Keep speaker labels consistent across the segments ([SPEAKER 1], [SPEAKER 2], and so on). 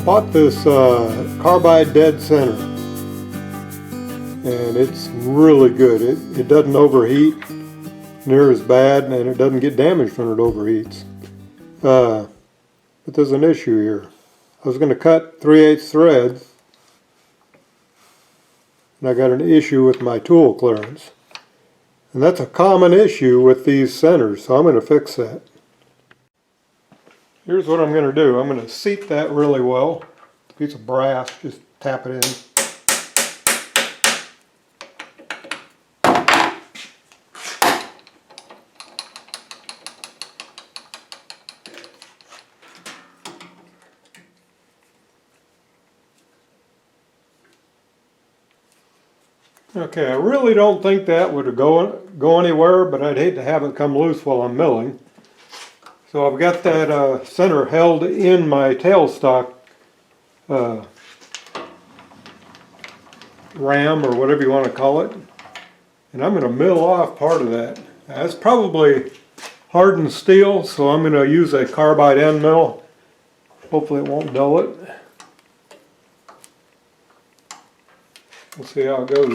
[SPEAKER 1] bought this carbide dead center, and it's really good. It doesn't overheat near as bad, and it doesn't get damaged when it overheats. But there's an issue here. I was going to cut 3/8 threads, and I got an issue with my tool clearance. And that's a common issue with these centers, so I'm going to fix that. Here's what I'm going to do. I'm going to seat that really well. A piece of brass, just tap it in. Okay, I really don't think that would go anywhere, but I'd hate to have it come loose while I'm milling. So I've got that center held in my tailstock ram, or whatever you want to call it. And I'm going to mill off part of that. That's probably hardened steel, so I'm going to use a carbide end mill. Hopefully it won't dull it. We'll see how it goes.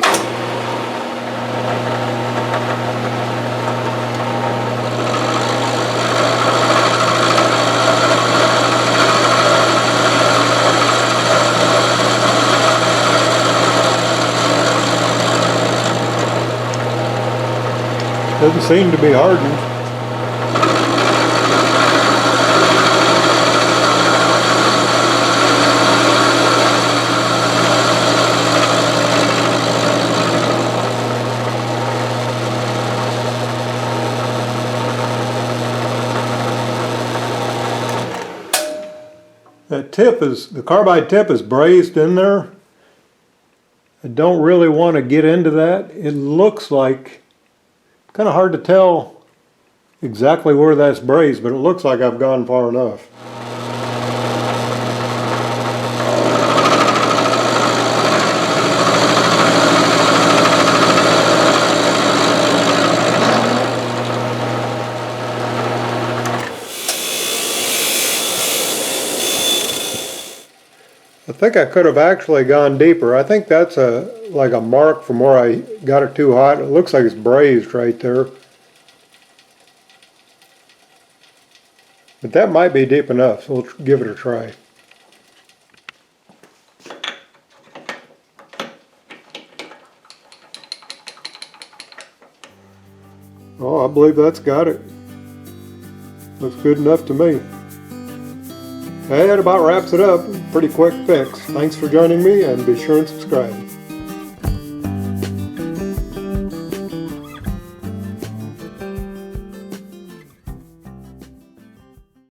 [SPEAKER 1] Doesn't seem to be hardened. The carbide tip is brazed in there. I don't really want to get into that. It looks like, kind of hard to tell exactly where that's brazed, but it looks like I've gone far enough. I think I could have actually gone deeper. I think that's like a mark from where I got it too hot. It looks like it's brazed right there. But that might be deep enough, so we'll give it a try. Oh, I believe that's got it. Looks good enough to me. That about wraps it up. Pretty quick fix. Thanks for joining me, and be sure and subscribe.